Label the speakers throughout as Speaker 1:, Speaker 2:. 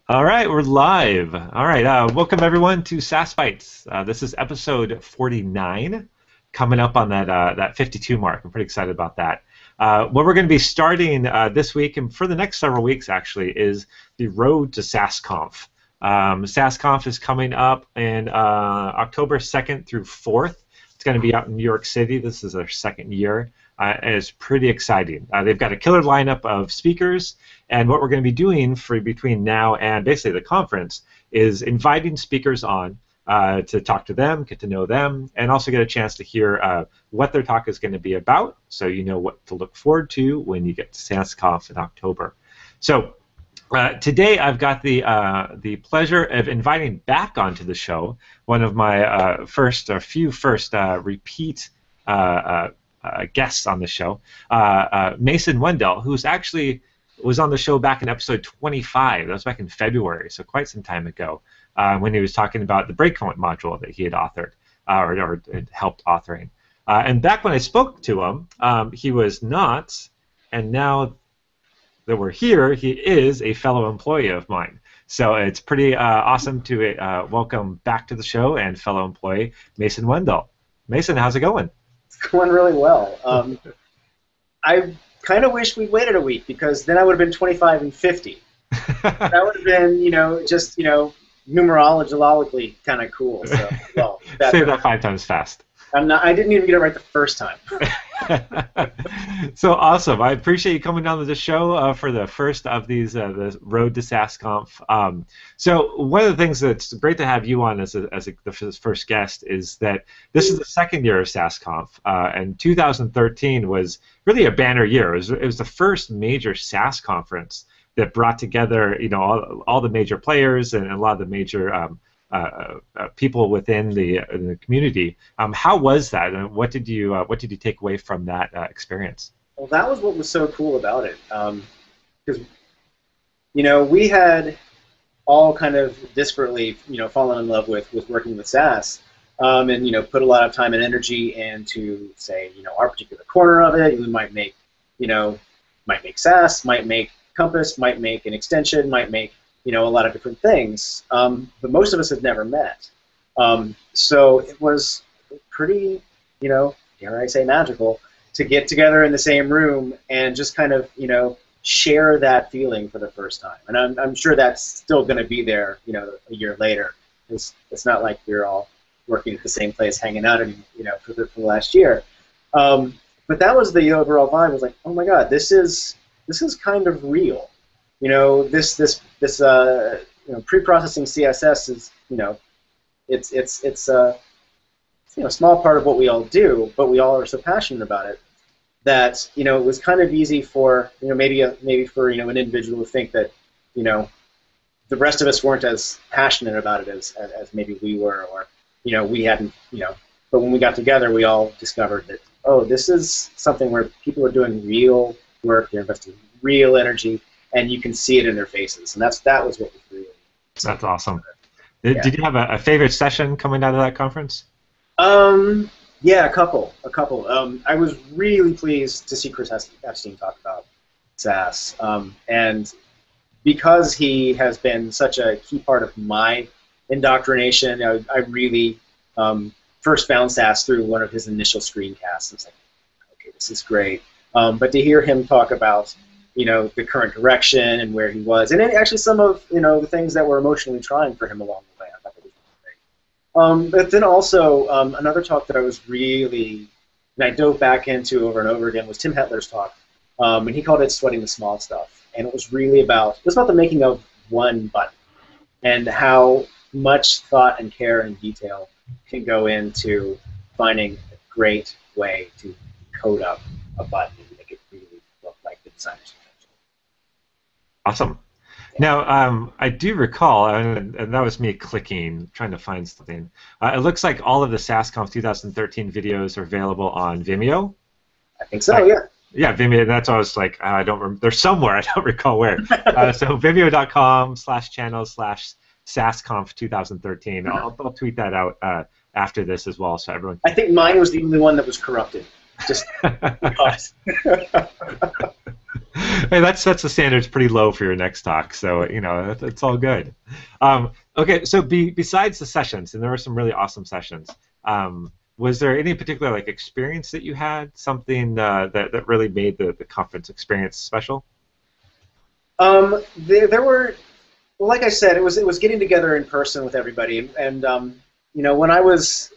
Speaker 1: All right, we're live. All right, welcome everyone to Sass Bites. This is episode 49, coming up on that 52 mark. I'm pretty excited about that. What we're going to be starting this week and for the next several weeks, actually, is the road to Sass Conf. Sass Conf is coming up in October 2nd through 4th. It's going to be out in New York City. This is their second year. And it's pretty exciting. They've got a killer lineup of speakers, and what we're going to be doing for between now and basically the conference is inviting speakers on to talk to them, get to know them, and also get a chance to hear what their talk is going to be about, so you know what to look forward to when you get to Sass Conf in October. So today I've got the pleasure of inviting back onto the show one of my few first repeat guests on the show, Mason Wendell, who's actually was on the show back in episode 25. That was back in February, so quite some time ago, when he was talking about the breakpoint module that he had authored or helped authoring. And back when I spoke to him, he was not, and now that we're here, he is a fellow employee of mine. So it's pretty awesome to welcome back to the show and fellow employee Mason Wendell. Mason, how's it going?
Speaker 2: It's going really well. I kind of wish we'd waited a week because then I would have been 25 and 50. That would have been, just, numerologically kind of cool. So, well,
Speaker 1: say that 5 times fast.
Speaker 2: I didn't even get it right the first time.
Speaker 1: So awesome! I appreciate you coming on to the show for the first of these, the Road to Sass Conf. So one of the things that's great to have you on as the first guest is that this is the second year of Sass Conf, and 2013 was really a banner year. It was the first major Sass conference that brought together, all the major players and a lot of the major people within the community. How was that, and what did you take away from that experience?
Speaker 2: Well, that was what was so cool about it, because we had all kind of disparately fallen in love with working with Sass, and put a lot of time and energy into, say, our particular corner of it. We might make Sass, might make Compass, might make an extension, might make a lot of different things, but most of us had never met. So it was pretty, dare I say, magical to get together in the same room and just kind of, share that feeling for the first time. And I'm sure that's still going to be there, a year later. It's not like we're all working at the same place, hanging out, for the last year. But that was the overall vibe. I was like, oh my God, this is kind of real. This pre-processing CSS is, it's a small part of what we all do, but we all are so passionate about it that it was kind of easy for maybe for an individual to think that the rest of us weren't as passionate about it as maybe we were, or we hadn't but when we got together, we all discovered that, oh, this is something where people are doing real work, they're investing real energy, and you can see it in their faces, and that was what was really.
Speaker 1: That's awesome. Did you have a favorite session coming out of that conference?
Speaker 2: Yeah, a couple. I was really pleased to see Chris Epstein talk about Sass, and because he has been such a key part of my indoctrination, I really first found Sass through one of his initial screencasts. I was like, okay, this is great. But to hear him talk about the current direction and where he was, and actually some of the things that were emotionally trying for him along the way, I thought that was really great. But then also another talk that I was really, and I dove back into over and over again, was Tim Hetler's talk, and he called it "Sweating the Small Stuff," and it was really about the making of one button and how much thought and care and detail can go into finding a great way to code up a button and make it really look like the designer's intention.
Speaker 1: Awesome. Now, I do recall, and that was me clicking, trying to find something. It looks like all of the SassConf 2013 videos are available on Vimeo.
Speaker 2: I think so, yeah.
Speaker 1: Yeah, Vimeo. That's why I was like, I don't remember. They're somewhere. I don't recall where. So vimeo.com/channels/SassConf 2013. I'll tweet that out after this as well, so everyone.
Speaker 2: I think mine was the only one that was corrupted. Just because.
Speaker 1: Hey, that sets the standards pretty low for your next talk, so it's all good. Okay, so besides the sessions, and there were some really awesome sessions. Was there any particular like experience that you had, something that really made the conference experience special?
Speaker 2: There were, well, like I said, it was getting together in person with everybody, and when I was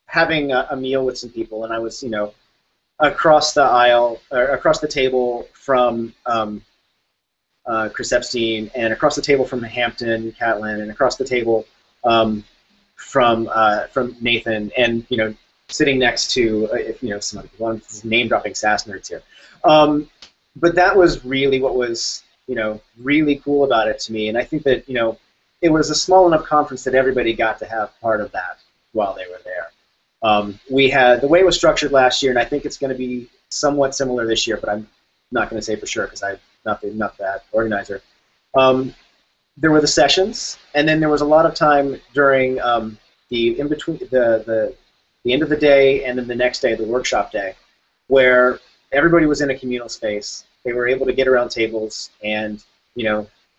Speaker 2: having a meal with some people, and I was across the aisle or across the table from Chris Epstein, and across the table from Hampton Catlin, and across the table from Nathan, and sitting next to some other people. I'm name dropping Sass nerds here, but that was really what was really cool about it to me, and I think that it was a small enough conference that everybody got to have part of that while they were there. We had the way it was structured last year, and I think it's going to be somewhat similar this year, but I'm not going to say for sure because I'm not that organizer. There were the sessions, and then there was a lot of time during the in between the end of the day and then the next day, the workshop day, where everybody was in a communal space. They were able to get around tables and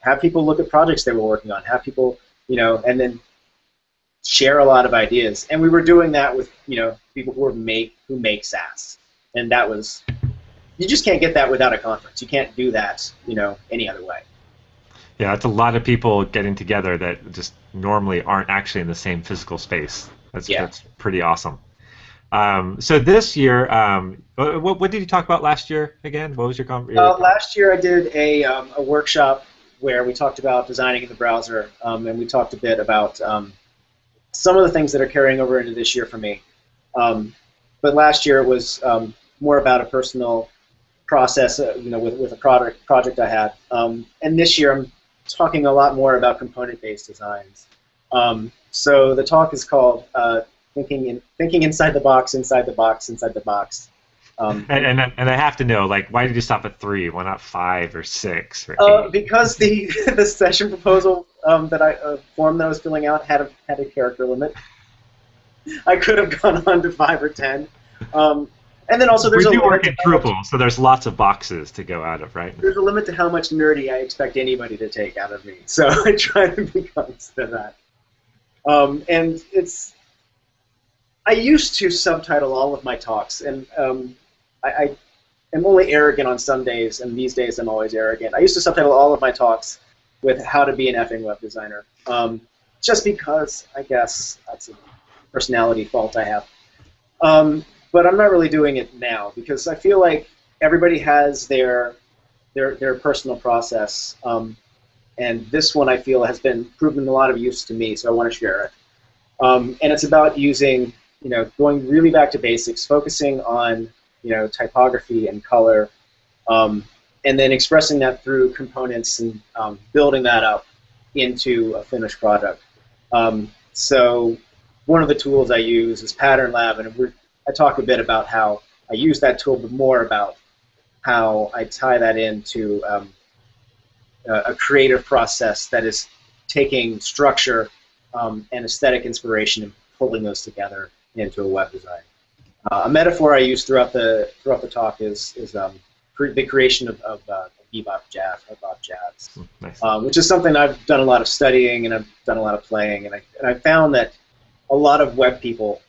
Speaker 2: have people look at projects they were working on, have people and then share a lot of ideas. And we were doing that with people who make Sass, and that was, you just can't get that without a conference. You can't do that any other way.
Speaker 1: Yeah, it's a lot of people getting together that just normally aren't actually in the same physical space. That's pretty awesome. So this year, what did you talk about last year again? What was your
Speaker 2: last year I did a workshop where we talked about designing in the browser, and we talked a bit about some of the things that are carrying over into this year for me. But last year it was more about a personal process, with a project I had. And this year I'm talking a lot more about component-based designs. So the talk is called Thinking inside the box, inside the box, inside the box.
Speaker 1: And I have to know, like, why did you stop at 3? Why not 5 or 6 or 8?
Speaker 2: Because the session proposal form that I was filling out had a character limit. I could have gone on to 5 or 10. And then also there's
Speaker 1: we do work in Drupal, so there's lots of boxes to go out of, right?
Speaker 2: There's a limit to how much nerdy I expect anybody to take out of me. So I try to be conscious of that. And I used to subtitle all of my talks, and I am only arrogant on some days, and these days I'm always arrogant. I used to subtitle all of my talks with how to be an effing web designer, just because I guess that's a personality fault I have. But I'm not really doing it now because I feel like everybody has their personal process, and this one I feel has been proven a lot of use to me, so I want to share it. And it's about using, going really back to basics, focusing on typography and color, and then expressing that through components and building that up into a finished product. So one of the tools I use is Pattern Lab, and I talk a bit about how I use that tool, but more about how I tie that into a creative process that is taking structure and aesthetic inspiration and pulling those together into a web design. A metaphor I use throughout the talk is the creation of bebop jazz, or bop jazz,
Speaker 1: Nice.
Speaker 2: Which is something I've done a lot of studying and I've done a lot of playing, and I found that a lot of web people,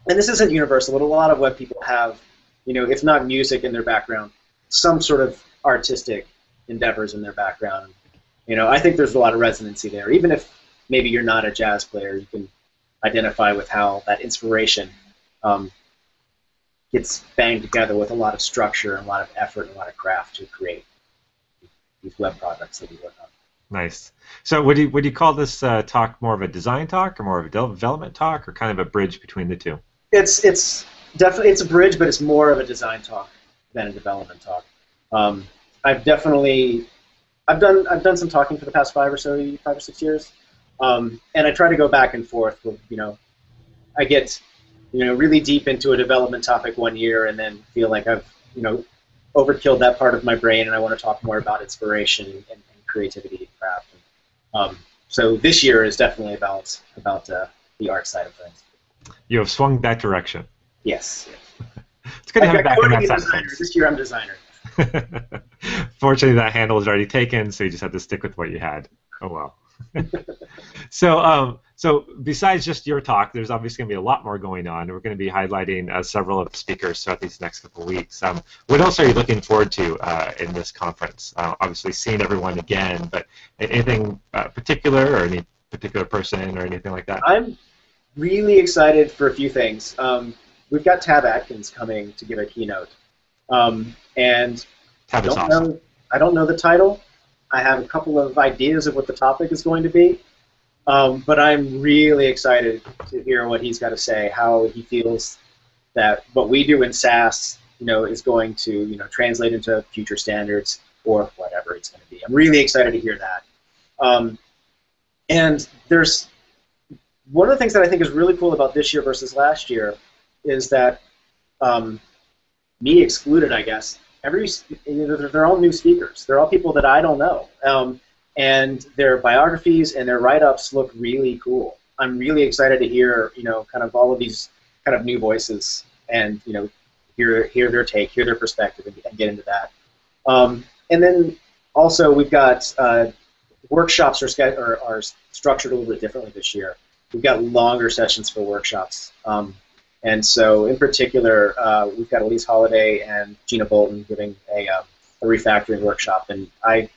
Speaker 2: and this isn't universal, but a lot of web people have, if not music in their background, some sort of artistic endeavors in their background. I think there's a lot of resonancy there. Even if maybe you're not a jazz player, you can identify with how that inspiration gets banged together with a lot of structure and a lot of effort and a lot of craft to create these web products that we work on.
Speaker 1: Nice. So would you call this talk more of a design talk or more of a development talk, or kind of a bridge between the two?
Speaker 2: It's definitely a bridge, but it's more of a design talk than a development talk. I've done some talking for the past 5 or 6 years, and I try to go back and forth with, I get really deep into a development topic one year and then feel like I've overkilled that part of my brain, and I want to talk more about inspiration and creativity and craft. So this year is definitely about the art side of things.
Speaker 1: You have swung that direction.
Speaker 2: Yes.
Speaker 1: It's good to have it back in that side.
Speaker 2: This year I'm designer.
Speaker 1: Fortunately, that handle is already taken, so you just have to stick with what you had. Oh well. So besides just your talk, there's obviously going to be a lot more going on. We're going to be highlighting several of the speakers throughout these next couple of weeks. What else are you looking forward to in this conference? Obviously, seeing everyone again, but anything particular, or any particular person, or anything like that?
Speaker 2: I'm really excited for a few things. We've got Tab Atkins coming to give a keynote, and
Speaker 1: Tab is awesome.
Speaker 2: I don't know the title. I have a couple of ideas of what the topic is going to be, but I'm really excited to hear what he's got to say, how he feels that what we do in Sass, is going to, translate into future standards or whatever it's going to be. I'm really excited to hear that. And there's one of the things that I think is really cool about this year versus last year is that, me excluded, I guess, they're all new speakers. They're all people that I don't know. And their biographies and their write-ups look really cool. I'm really excited to hear, kind of all of these kind of new voices and, hear their take, hear their perspective, and get into that. And then also we've got workshops are structured a little bit differently this year. We've got longer sessions for workshops. And so, in particular, we've got Elise Holliday and Gina Bolton giving a refactoring workshop, and I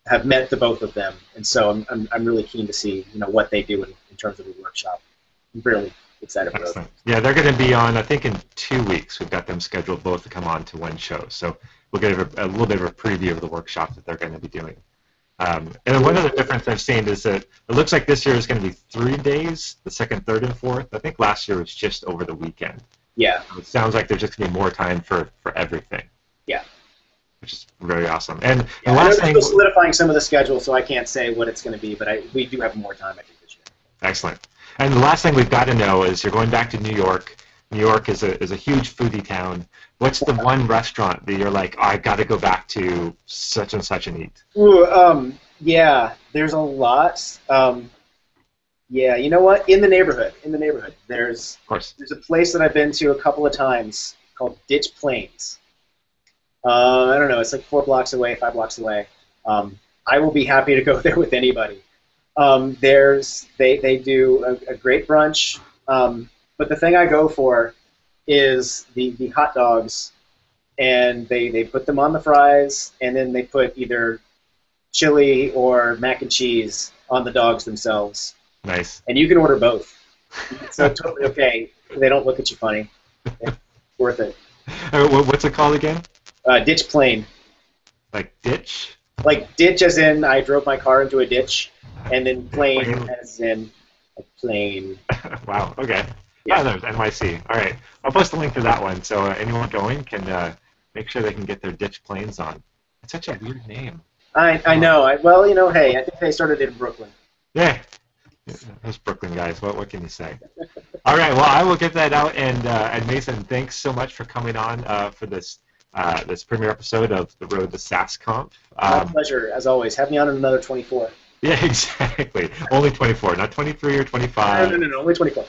Speaker 2: have met the both of them, and so I'm really keen to see what they do in terms of the workshop. I'm really excited for those.
Speaker 1: Yeah, they're going to be on. I think in 2 weeks we've got them scheduled both to come on to one show, so we'll get a little bit of a preview of the workshop that they're going to be doing. And one other difference I've seen is that it looks like this year is going to be 3 days, the 2nd, 3rd, and 4th. I think last year was just over the weekend.
Speaker 2: Yeah.
Speaker 1: So it sounds like there's just going to be more time for everything.
Speaker 2: Yeah.
Speaker 1: Which is very awesome. And
Speaker 2: the last thing, still solidifying some of the schedule, so I can't say what it's going to be, but we do have more time, I think, this year.
Speaker 1: Excellent. And the last thing we've got to know is you're going back to New York. New York is a huge foodie town. What's the one restaurant that you're like, oh, I've got to go back to such and such and eat?
Speaker 2: Ooh, yeah, there's a lot. Yeah, you know what? In the neighborhood, there's a place that I've been to a couple of times called Ditch Plains. I don't know, it's like 4 blocks away, 5 blocks away. I will be happy to go there with anybody. They do a great brunch, but the thing I go for is the hot dogs, and they put them on the fries, and then they put either chili or mac and cheese on the dogs themselves.
Speaker 1: Nice.
Speaker 2: And you can order both. So totally okay. They don't look at you funny. It's worth it.
Speaker 1: What's it called again?
Speaker 2: Ditch Plain.
Speaker 1: Like ditch?
Speaker 2: Like ditch as in I drove my car into a ditch, and then plain as in a plane.
Speaker 1: Wow, okay.
Speaker 2: Yeah.
Speaker 1: Oh, there's NYC. All right. I'll post a link to that one so anyone going can make sure they can get their ditch planes on. It's such a weird name.
Speaker 2: I know. Well, hey, I think they started it in Brooklyn.
Speaker 1: Yeah. Those Brooklyn guys, what can you say? All right, well, I will get that out, and Mason, thanks so much for coming on for this premiere episode of The Road to Sass Conf.
Speaker 2: My pleasure, as always. Have me on in another 24.
Speaker 1: Yeah, exactly. Only 24, not 23 or 25.
Speaker 2: No, only 24.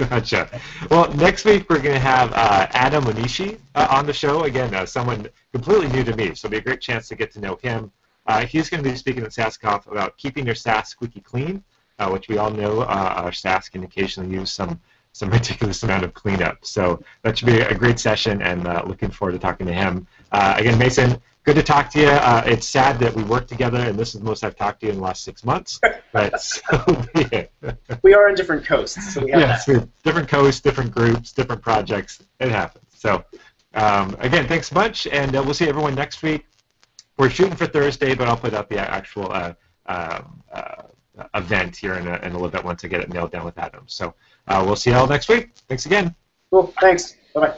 Speaker 1: Gotcha. Well, next week we're going to have Adam Onishi on the show. Again, someone completely new to me, so it'll be a great chance to get to know him. He's going to be speaking at Sass Conf about keeping your Sass squeaky clean, which we all know our Sass can occasionally use some ridiculous amount of cleanup. So that should be a great session, and looking forward to talking to him. Again, Mason, good to talk to you. It's sad that we work together, and this is the most I've talked to you in the last 6 months. But so be it.
Speaker 2: We are in different coasts, so we have
Speaker 1: yes, we're different coasts, different groups, different projects. It happens. So again, thanks so much, and we'll see everyone next week. We're shooting for Thursday, but I'll put out the actual event here in a little bit once I get it nailed down with Adam. So we'll see you all next week. Thanks again.
Speaker 2: Cool. Thanks. Bye-bye.